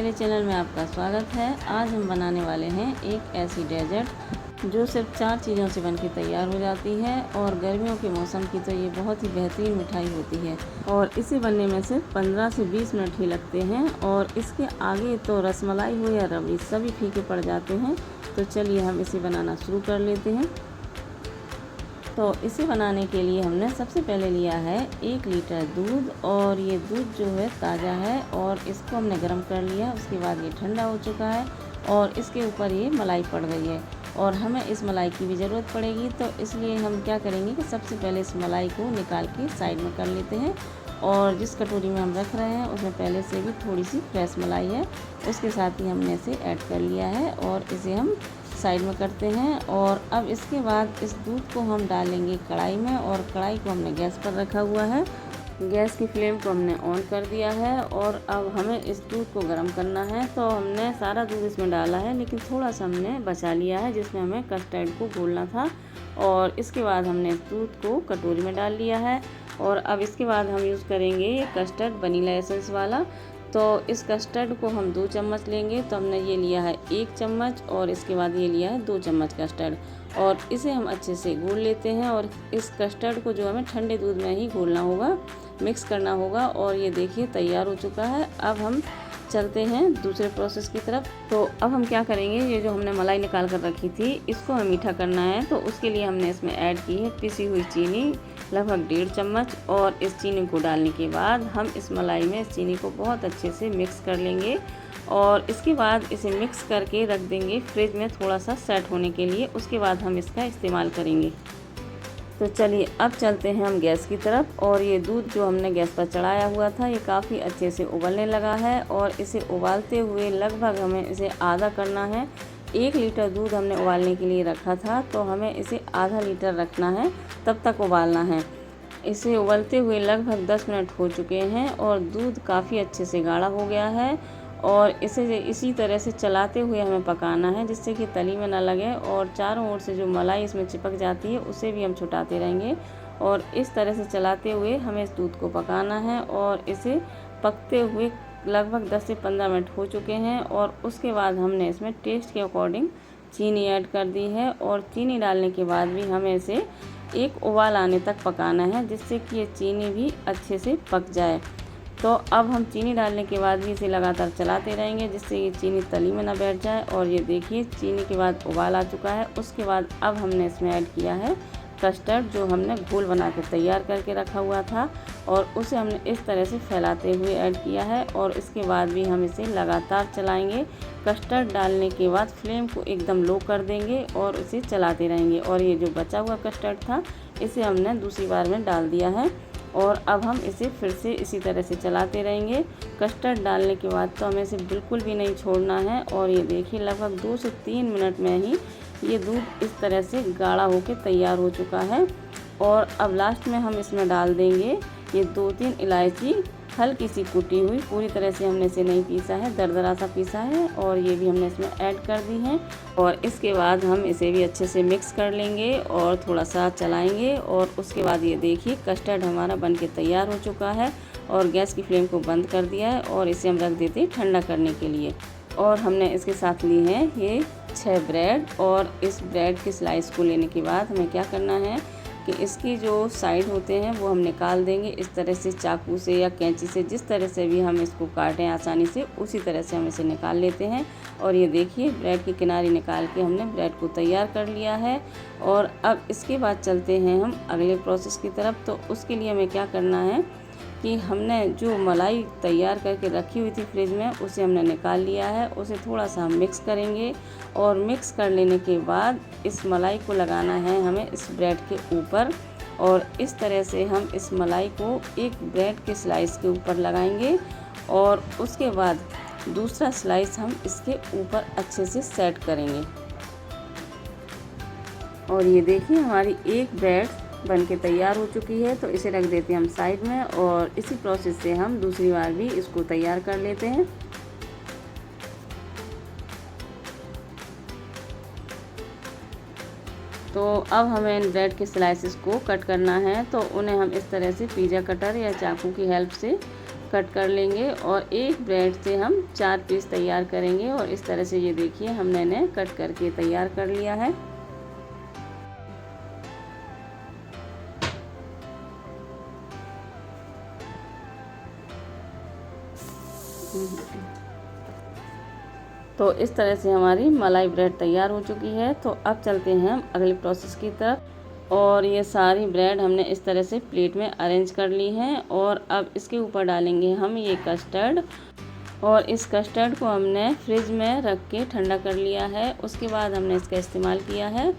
मेरे चैनल में आपका स्वागत है। आज हम बनाने वाले हैं एक ऐसी डेजर्ट जो सिर्फ 4 चीज़ों से बनके तैयार हो जाती है और गर्मियों के मौसम की तो ये बहुत ही बेहतरीन मिठाई होती है और इसे बनने में सिर्फ 15 से 20 मिनट ही लगते हैं और इसके आगे तो रसमलाई हो या रबड़ी सभी फीके पड़ जाते हैं। तो चलिए हम इसे बनाना शुरू कर लेते हैं। तो इसे बनाने के लिए हमने सबसे पहले लिया है 1 लीटर दूध और ये दूध जो है ताज़ा है और इसको हमने गर्म कर लिया। उसके बाद ये ठंडा हो चुका है और इसके ऊपर ये मलाई पड़ गई है और हमें इस मलाई की भी ज़रूरत पड़ेगी। तो इसलिए हम क्या करेंगे कि सबसे पहले इस मलाई को निकाल के साइड में कर लेते हैं और जिस कटोरी में हम रख रहे हैं उसमें पहले से भी थोड़ी सी फ्रेश मलाई है, उसके साथ ही हमने इसे ऐड कर लिया है और इसे हम साइड में करते हैं। और अब इसके बाद इस दूध को हम डालेंगे कढ़ाई में और कढ़ाई को हमने गैस पर रखा हुआ है। गैस की फ्लेम को हमने ऑन कर दिया है और अब हमें इस दूध को गर्म करना है। तो हमने सारा दूध इसमें डाला है लेकिन थोड़ा सा हमने बचा लिया है जिसमें हमें कस्टर्ड को घोलना था और इसके बाद हमने इस दूध को कटोरी में डाल लिया है। और अब इसके बाद हम यूज़ करेंगे ये कस्टर्ड वनीला एसेंस वाला। तो इस कस्टर्ड को हम 2 चम्मच लेंगे। तो हमने ये लिया है 1 चम्मच और इसके बाद ये लिया है 2 चम्मच कस्टर्ड और इसे हम अच्छे से घोल लेते हैं। और इस कस्टर्ड को जो हमें ठंडे दूध में ही घोलना होगा, मिक्स करना होगा। और ये देखिए तैयार हो चुका है। अब हम चलते हैं दूसरे प्रोसेस की तरफ। तो अब हम क्या करेंगे, ये जो हमने मलाई निकाल कर रखी थी इसको हमें मीठा करना है। तो उसके लिए हमने इसमें ऐड की है पिसी हुई चीनी लगभग 1.5 चम्मच और इस चीनी को डालने के बाद हम इस मलाई में इस चीनी को बहुत अच्छे से मिक्स कर लेंगे और इसके बाद इसे मिक्स करके रख देंगे फ्रिज में थोड़ा सा सेट होने के लिए। उसके बाद हम इसका इस्तेमाल करेंगे। तो चलिए अब चलते हैं हम गैस की तरफ। और ये दूध जो हमने गैस पर चढ़ाया हुआ था ये काफ़ी अच्छे से उबलने लगा है और इसे उबालते हुए लगभग हमें इसे आधा करना है। 1 लीटर दूध हमने उबालने के लिए रखा था तो हमें इसे आधा लीटर रखना है, तब तक उबालना है। इसे उबलते हुए लगभग 10 मिनट हो चुके हैं और दूध काफ़ी अच्छे से गाढ़ा हो गया है और इसे इसी तरह से चलाते हुए हमें पकाना है जिससे कि तली में ना लगे और चारों ओर से जो मलाई इसमें चिपक जाती है उसे भी हम छुटाते रहेंगे। और इस तरह से चलाते हुए हमें इस दूध को पकाना है और इसे पकते हुए लगभग 10 से 15 मिनट हो चुके हैं। और उसके बाद हमने इसमें टेस्ट के अकॉर्डिंग चीनी ऐड कर दी है और चीनी डालने के बाद भी हमें इसे एक उबाल आने तक पकाना है जिससे कि ये चीनी भी अच्छे से पक जाए। तो अब हम चीनी डालने के बाद भी इसे लगातार चलाते रहेंगे जिससे ये चीनी तली में ना बैठ जाए। और ये देखिए चीनी के बाद उबाल आ चुका है। उसके बाद अब हमने इसमें ऐड किया है कस्टर्ड जो हमने घोल बना के तैयार करके रखा हुआ था और उसे हमने इस तरह से फैलाते हुए ऐड किया है और इसके बाद भी हम इसे लगातार चलाएंगे। कस्टर्ड डालने के बाद फ्लेम को एकदम लो कर देंगे और इसे चलाते रहेंगे। और ये जो बचा हुआ कस्टर्ड था इसे हमने दूसरी बार में डाल दिया है और अब हम इसे फिर से इसी तरह से चलाते रहेंगे। कस्टर्ड डालने के बाद तो हमें इसे बिल्कुल भी नहीं छोड़ना है। और ये देखिए लगभग 2 से 3 मिनट में ही ये दूध इस तरह से गाढ़ा होकर तैयार हो चुका है। और अब लास्ट में हम इसमें डाल देंगे ये 2-3 इलायची हल्की सी कुटी हुई, पूरी तरह से हमने इसे नहीं पीसा है, दरदरा सा पीसा है और ये भी हमने इसमें ऐड कर दी है। और इसके बाद हम इसे भी अच्छे से मिक्स कर लेंगे और थोड़ा सा चलाएंगे। और उसके बाद ये देखिए कस्टर्ड हमारा बनके तैयार हो चुका है और गैस की फ्लेम को बंद कर दिया है और इसे हम रख देते हैं ठंडा करने के लिए। और हमने इसके साथ ली है ये 6 ब्रेड और इस ब्रेड के स्लाइस को लेने के बाद हमें क्या करना है कि इसकी जो साइड होते हैं वो हम निकाल देंगे इस तरह से चाकू से या कैंची से, जिस तरह से भी हम इसको काटें आसानी से उसी तरह से हम इसे निकाल लेते हैं। और ये देखिए ब्रेड की किनारी निकाल के हमने ब्रेड को तैयार कर लिया है। और अब इसके बाद चलते हैं हम अगले प्रोसेस की तरफ। तो उसके लिए हमें क्या करना है कि हमने जो मलाई तैयार करके रखी हुई थी फ्रिज में उसे हमने निकाल लिया है। उसे थोड़ा सा हम मिक्स करेंगे और मिक्स कर लेने के बाद इस मलाई को लगाना है हमें इस ब्रेड के ऊपर। और इस तरह से हम इस मलाई को एक ब्रेड के स्लाइस के ऊपर लगाएंगे और उसके बाद दूसरा स्लाइस हम इसके ऊपर अच्छे से सेट करेंगे। और ये देखिए हमारी एक ब्रेड बनके तैयार हो चुकी है। तो इसे रख देते हैं हम साइड में और इसी प्रोसेस से हम दूसरी बार भी इसको तैयार कर लेते हैं। तो अब हमें इन ब्रेड के स्लाइसेस को कट करना है। तो उन्हें हम इस तरह से पिज़्ज़ा कटर या चाकू की हेल्प से कट कर लेंगे और एक ब्रेड से हम 4 पीस तैयार करेंगे। और इस तरह से ये देखिए हमने इन्हें कट करके तैयार कर लिया है। तो इस तरह से हमारी मलाई ब्रेड तैयार हो चुकी है। तो अब चलते हैं हम अगले प्रोसेस की तरफ। और ये सारी ब्रेड हमने इस तरह से प्लेट में अरेंज कर ली हैं और अब इसके ऊपर डालेंगे हम ये कस्टर्ड। और इस कस्टर्ड को हमने फ्रिज में रख के ठंडा कर लिया है, उसके बाद हमने इसका इस्तेमाल किया है।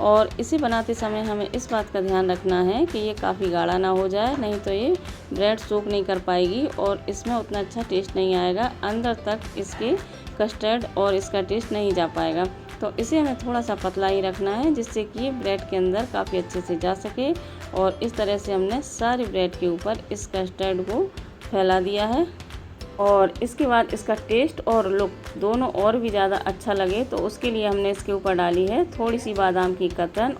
और इसे बनाते समय हमें इस बात का ध्यान रखना है कि ये काफ़ी गाढ़ा ना हो जाए, नहीं तो ये ब्रेड सोक नहीं कर पाएगी और इसमें उतना अच्छा टेस्ट नहीं आएगा, अंदर तक इसके कस्टर्ड और इसका टेस्ट नहीं जा पाएगा। तो इसे हमें थोड़ा सा पतला ही रखना है जिससे कि ये ब्रेड के अंदर काफ़ी अच्छे से जा सके। और इस तरह से हमने सारे ब्रेड के ऊपर इस कस्टर्ड को फैला दिया है। और इसके बाद इसका टेस्ट और लुक दोनों और भी ज़्यादा अच्छा लगे तो उसके लिए हमने इसके ऊपर डाली है थोड़ी सी बादाम की कतरन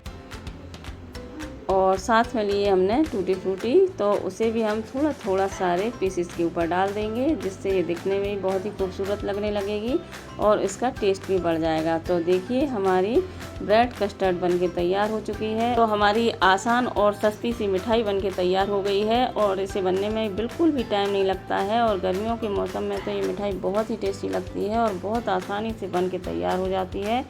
और साथ में लिए हमने टूटी फ्रूटी। तो उसे भी हम थोड़ा थोड़ा सारे पीसेस के ऊपर डाल देंगे जिससे ये दिखने में बहुत ही खूबसूरत लगने लगेगी और इसका टेस्ट भी बढ़ जाएगा। तो देखिए हमारी ब्रेड कस्टर्ड बनके तैयार हो चुकी है। तो हमारी आसान और सस्ती सी मिठाई बनके तैयार हो गई है और इसे बनने में बिल्कुल भी टाइम नहीं लगता है। और गर्मियों के मौसम में तो ये मिठाई बहुत ही टेस्टी लगती है और बहुत आसानी से बनके तैयार हो जाती है।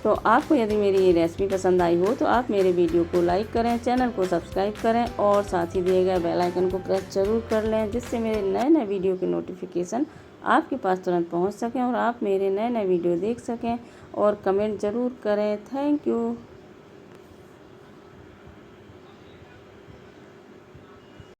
तो आपको यदि मेरी ये रेसिपी पसंद आई हो तो आप मेरे वीडियो को लाइक करें, चैनल को सब्सक्राइब करें और साथ ही दिए गए बेल आइकन को प्रेस ज़रूर कर लें जिससे मेरे नए नए वीडियो के नोटिफिकेशन आपके पास तुरंत पहुंच सकें और आप मेरे नए नए वीडियो देख सकें। और कमेंट ज़रूर करें। Thank you.